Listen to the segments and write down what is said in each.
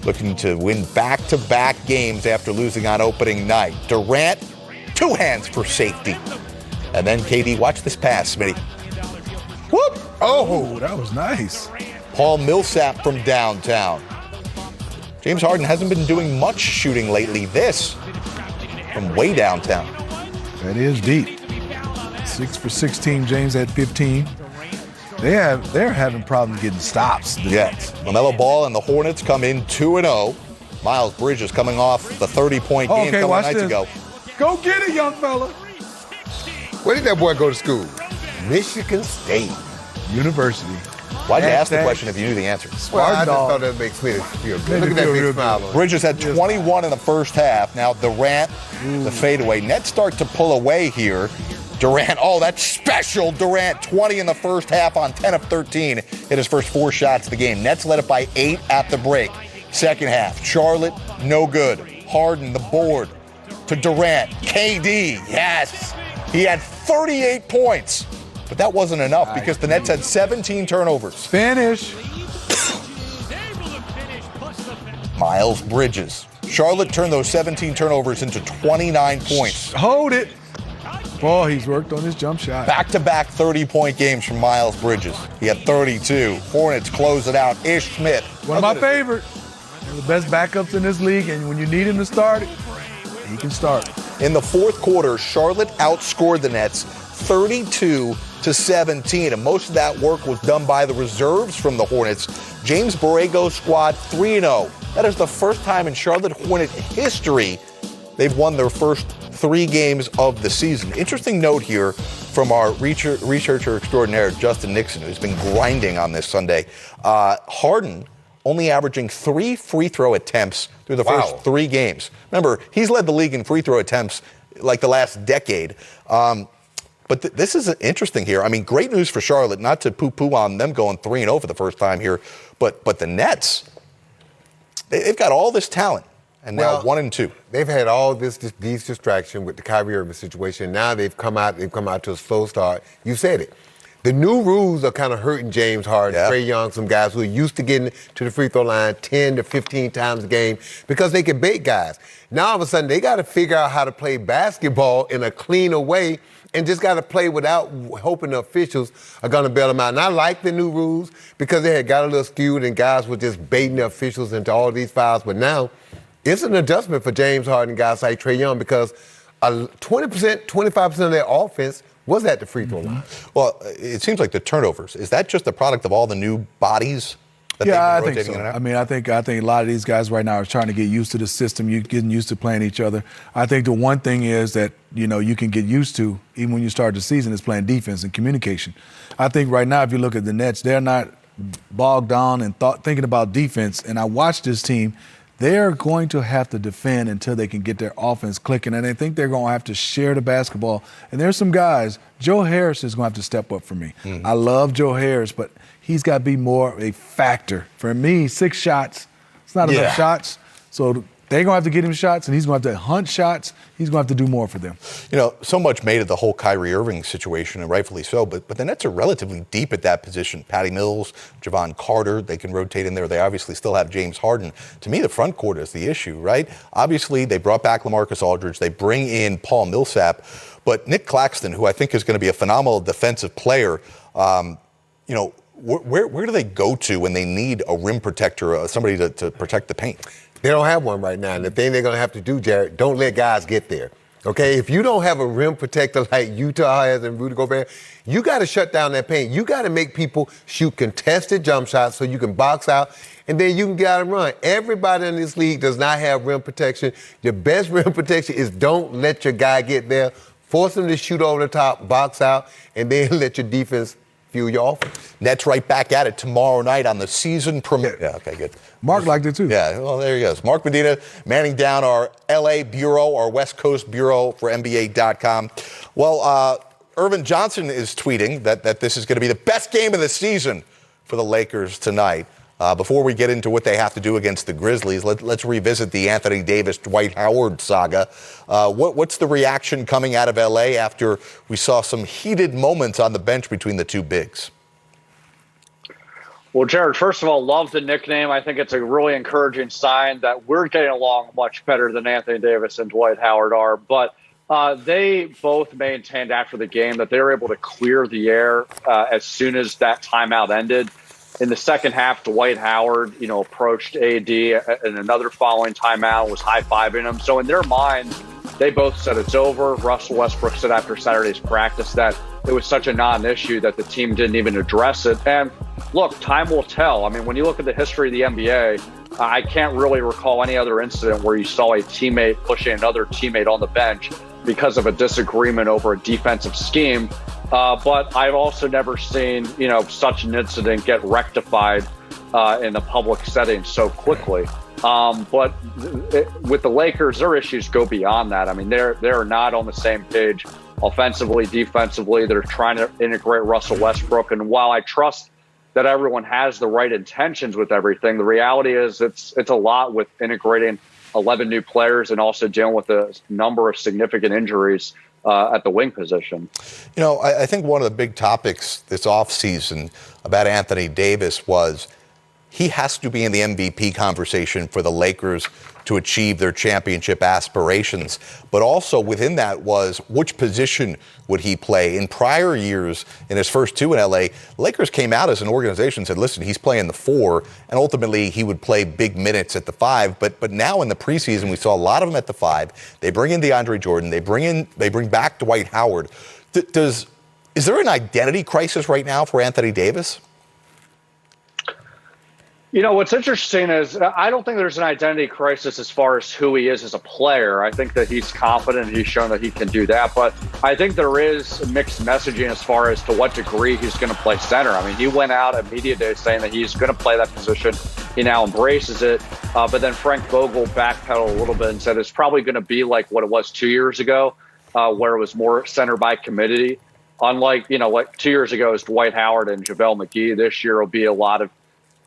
looking to win back-to-back games after losing on opening night. Durant, 2 hands for safety. And then KD, watch this pass, Smitty. Whoop! Oh, that was nice. Paul Millsap from downtown. James Harden hasn't been doing much shooting lately. This from way downtown. That is deep. 6 for 16. James had 15. They're having problems getting stops. Yes. LaMelo Ball and the Hornets come in 2-0. Miles Bridges coming off the 30-point game a couple nights ago. Go get it, young fella. Where did that boy go to school? Michigan State University. Why'd you ask the question if you knew the answer? Well, I just thought that makes me feel good. Look at that big smile. Bridges had 21 in the first half. Now Durant, the fadeaway. Nets start to pull away here. Durant, that's special. Durant, 20 in the first half on 10 of 13. Hit his first 4 shots of the game. Nets led it by 8 at the break. Second half, Charlotte, no good. Harden, the board to Durant. KD, yes. He had 38 points. But that wasn't enough because the Nets had 17 turnovers. Finish. Miles Bridges. Charlotte turned those 17 turnovers into 29 points. Hold it. Boy, he's worked on his jump shot. Back-to-back 30-point games from Miles Bridges. He had 32. Hornets close it out. Ish Smith. One of my favorite. One of the best backups in this league, and when you need him to start it, he can start. In the fourth quarter, Charlotte outscored the Nets 32-17, and most of that work was done by the reserves from the Hornets. James Borrego's squad 3-0. That is the first time in Charlotte Hornet history they've won their first 3 games of the season. Interesting note here from our researcher extraordinaire, Justin Nixon, who's been grinding on this Sunday. Harden only averaging 3 free throw attempts through the first 3 games. Remember, he's led the league in free throw attempts like the last decade. But this is interesting here. I mean, great news for Charlotte, not to poo-poo on them going 3-0 for the first time here, but the Nets, they've got all this talent, and now 1-2. They've had all these distractions with the Kyrie Irving situation. Now they've come out to a slow start. You said it. The new rules are kind of hurting James Harden, Trae Young, some guys who are used to getting to the free throw line 10 to 15 times a game because they can bait guys. Now all of a sudden they got to figure out how to play basketball in a cleaner way and just got to play without hoping the officials are going to bail them out. And I like the new rules because they had got a little skewed and guys were just baiting the officials into all these fouls. But now it's an adjustment for James Harden, guys like Trae Young, because 20%, 25% of their offense was at the free throw line. Well, it seems like the turnovers, is that just a product of all the new bodies that I they've been think rotating so. in and out? I mean, I think a lot of these guys right now are trying to get used to the system. You're getting used to playing each other. I think the one thing is that, you can get used to, even when you start the season, is playing defense and communication. I think right now, if you look at the Nets, they're not bogged down and thinking about defense. And I watch this team. They're going to have to defend until they can get their offense clicking, and I think they're going to have to share the basketball. And there's some guys. Joe Harris is going to have to step up for me. I love Joe Harris, but he's got to be more a factor. For me, 6 shots, it's not enough shots. So they're going to have to get him shots, and he's going to have to hunt shots. He's going to have to do more for them. So much made of the whole Kyrie Irving situation, and rightfully so, but the Nets are relatively deep at that position. Patty Mills, Javon Carter, they can rotate in there. They obviously still have James Harden. To me, the front court is the issue, right? Obviously, they brought back LaMarcus Aldridge. They bring in Paul Millsap. But Nick Claxton, who I think is going to be a phenomenal defensive player, where do they go to when they need a rim protector, somebody to protect the paint? They don't have one right now. And the thing they're going to have to do, Jared, don't let guys get there. Okay? If you don't have a rim protector like Utah has and Rudy Gobert, you got to shut down that paint. You got to make people shoot contested jump shots so you can box out, and then you can get out and run. Everybody in this league does not have rim protection. The best rim protection is don't let your guy get there. Force him to shoot over the top, box out, and then let your defense fuel your offense. Nets right back at it tomorrow night on the season premiere. Yeah, okay, good. Mark liked it too. Yeah, well, there he goes. Mark Medina manning down our LA bureau, our West Coast bureau for NBA.com. Well, Irvin Johnson is tweeting that this is going to be the best game of the season for the Lakers tonight. Before we get into what they have to do against the Grizzlies, let's revisit the Anthony Davis-Dwight Howard saga. What's the reaction coming out of L.A. after we saw some heated moments on the bench between the two bigs? Well, Jared, first of all, love the nickname. I think it's a really encouraging sign that we're getting along much better than Anthony Davis and Dwight Howard are. But they both maintained after the game that they were able to clear the air as soon as that timeout ended. In the second half, Dwight Howard, approached AD in another following timeout, was high-fiving him. So in their mind, they both said it's over. Russell Westbrook said after Saturday's practice that it was such a non-issue that the team didn't even address it. And look, time will tell. I mean, when you look at the history of the NBA, I can't really recall any other incident where you saw a teammate pushing another teammate on the bench because of a disagreement over a defensive scheme. But I've also never seen, such an incident get rectified in a public setting so quickly. But with the Lakers, their issues go beyond that. I mean, they're not on the same page offensively, defensively. They're trying to integrate Russell Westbrook. And while I trust that everyone has the right intentions with everything, the reality is it's a lot with integrating 11 new players and also dealing with a number of significant injuries at the wing position. I think one of the big topics this offseason about Anthony Davis was he has to be in the MVP conversation for the Lakers to achieve their championship aspirations. But also within that was which position would he play? In prior years, in his first two in LA, Lakers came out as an organization and said, listen, he's playing the 4, and ultimately he would play big minutes at the 5. But now in the preseason, we saw a lot of them at the 5. They bring in DeAndre Jordan. They bring back Dwight Howard. Is there an identity crisis right now for Anthony Davis? What's interesting is I don't think there's an identity crisis as far as who he is as a player. I think that he's confident. He's shown that he can do that. But I think there is mixed messaging as far as to what degree he's going to play center. I mean, he went out at media day saying that he's going to play that position. He now embraces it. But then Frank Vogel backpedaled a little bit and said it's probably going to be like what it was 2 years ago, where it was more center by committee. Unlike, like 2 years ago, it was Dwight Howard and JaVale McGee. This year will be a lot of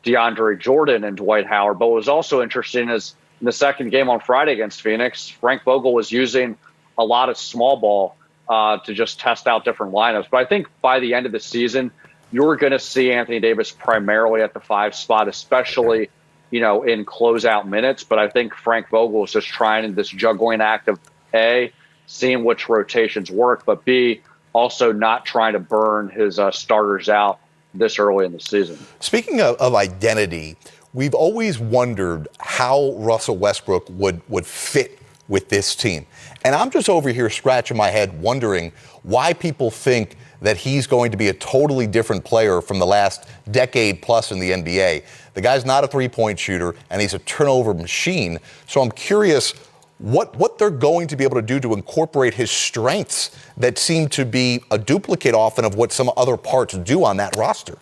DeAndre Jordan and Dwight Howard. But what was also interesting is in the second game on Friday against Phoenix, Frank Vogel was using a lot of small ball to just test out different lineups. But I think by the end of the season, you're going to see Anthony Davis primarily at the 5 spot, especially, in closeout minutes. But I think Frank Vogel is just trying this juggling act of A, seeing which rotations work, but B, also not trying to burn his starters out this early in the season. Speaking of identity, we've always wondered how Russell Westbrook would fit with this team. And I'm just over here scratching my head wondering why people think that he's going to be a totally different player from the last decade plus in the NBA. The guy's not a three-point shooter, and he's a turnover machine. So I'm curious what they're going to be able to do to incorporate his strengths that seem to be a duplicate often of what some other parts do on that roster.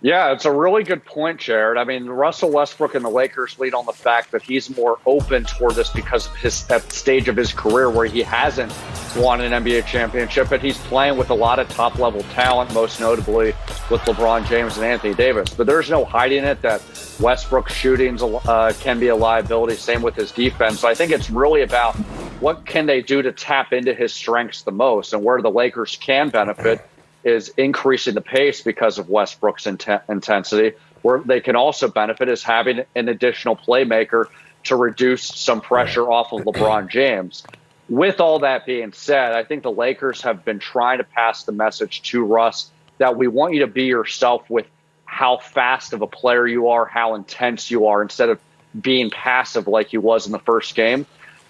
Yeah, it's a really good point, Jared. I mean, Russell Westbrook and the Lakers lead on the fact that he's more open toward this because of his that stage of his career where he hasn't won an NBA championship, and he's playing with a lot of top-level talent, most notably with LeBron James and Anthony Davis. But there's no hiding it that Westbrook's shooting can be a liability, same with his defense. So I think it's really about what can they do to tap into his strengths the most, and where the Lakers can benefit is increasing the pace because of Westbrook's intensity. Where they can also benefit is having an additional playmaker to reduce some pressure off of LeBron James. With all that being said, I think the Lakers have been trying to pass the message to Russ that we want you to be yourself with how fast of a player you are, how intense you are, instead of being passive like he was in the first game.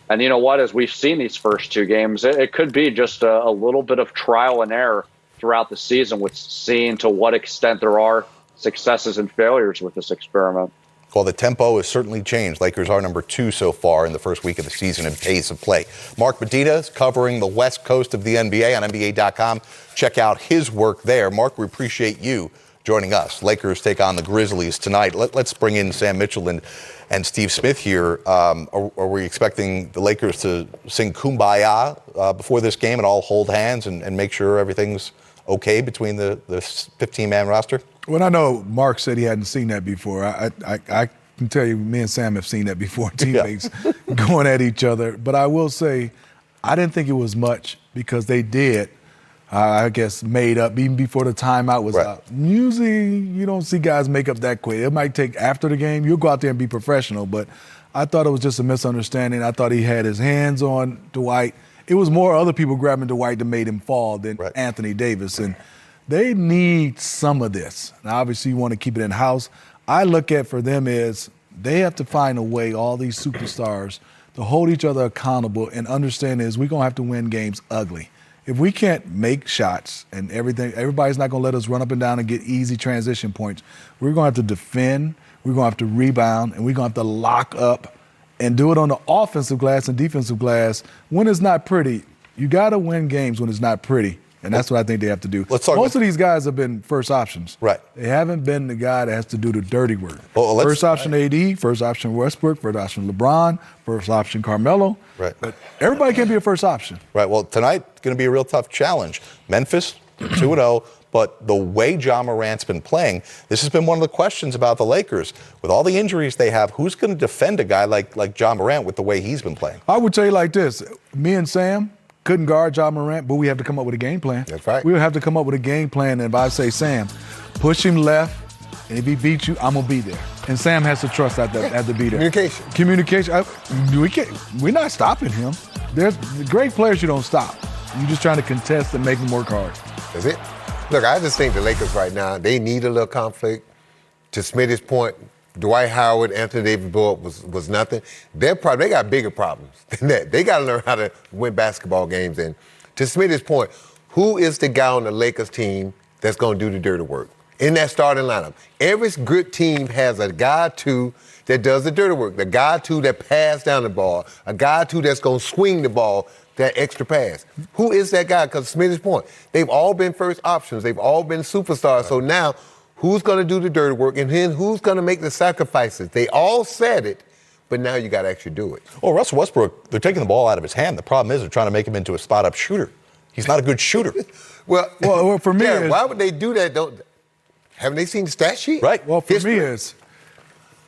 And you know what? As we've seen these first 2 games, it could be just a little bit of trial and error throughout the season with seeing to what extent there are successes and failures with this experiment. Well, the tempo has certainly changed. Lakers are number 2 so far in the first week of the season in pace of play. Mark Medina is covering the West Coast of the NBA on NBA.com. Check out his work there. Mark, we appreciate you joining us. Lakers take on the Grizzlies tonight. Let's bring in Sam Mitchell and Steve Smith here. Are we expecting the Lakers to sing Kumbaya before this game and all hold hands and make sure everything's okay between the 15-man roster? Well, I know Mark said he hadn't seen that before. I can tell you, me and Sam have seen that before, teammates going at each other. But I will say, I didn't think it was much because they did I guess, made up even before the timeout was Right. out. Usually, you don't see guys make up that quick. It might take after the game. You'll go out there and be professional, but I thought it was just a misunderstanding. I thought he had his hands on Dwight. It was more other people grabbing Dwight that made him fall than Right. Anthony Davis, and they need some of this. Now, obviously, you want to keep it in-house. I look at for them is they have to find a way, all these superstars, to hold each other accountable and understand is we're going to have to win games ugly. If we can't make shots and everything, everybody's not going to let us run up and down and get easy transition points. We're going to have to defend, we're going to have to rebound, and we're going to have to lock up and do it on the offensive glass and defensive glass. When it's not pretty, you got to win games when it's not pretty. And that's what I think they have to do. Let's talk Most about- of these guys have been first options. Right. They haven't been the guy that has to do the dirty work. Well, let's- First option AD, first option Westbrook, first option LeBron, first option Carmelo. Right. But everybody can't be a first option. Right. Well, tonight going to be a real tough challenge. Memphis 2-0, but the way Ja Morant's been playing, this has been one of the questions about the Lakers. With all the injuries they have, who's going to defend a guy like Ja Morant with the way he's been playing? I would tell you like this. Me and Sam couldn't guard Ja Morant, but we have to come up with a game plan. That's right. We would have to come up with a game plan. And if I say, Sam, push him left, and if he beats you, I'm going to be there. And Sam has to trust I have to be there. Communication. Communication. We're not stopping him. There's great players you don't stop. You're just trying to contest and make them work hard. That's it. Look, I just think the Lakers right now, they need a little conflict. To Smitty's point, Dwight Howard, Anthony Davis blow-up was nothing. They got bigger problems than that. They got to learn how to win basketball games. And to Smitty's point, who is the guy on the Lakers team that's going to do the dirty work in that starting lineup? Every good team has a guy, too, that does the dirty work, the guy, too, that pass down the ball, a guy, too, that's going to swing the ball, that extra pass. Who is that guy? Because Smitty's point, they've all been first options. They've all been superstars. Right. So now, who's going to do the dirty work, and then who's going to make the sacrifices? They all said it, but now you got to actually do it. Well, Russell Westbrook, they're taking the ball out of his hand. The problem is they're trying to make him into a spot-up shooter. He's not a good shooter. Well, for me, yeah, why would they do that? Haven't they seen the stat sheet? Right. Well, for me is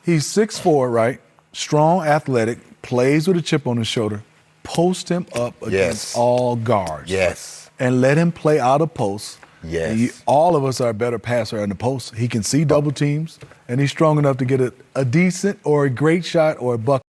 he's 6'4", right? Strong, athletic, plays with a chip on his shoulder. Post him up against all guards. Yes. And let him play out of post. Yes. All of us are a better passer in the post. He can see double teams, and he's strong enough to get a decent or a great shot or a bucket.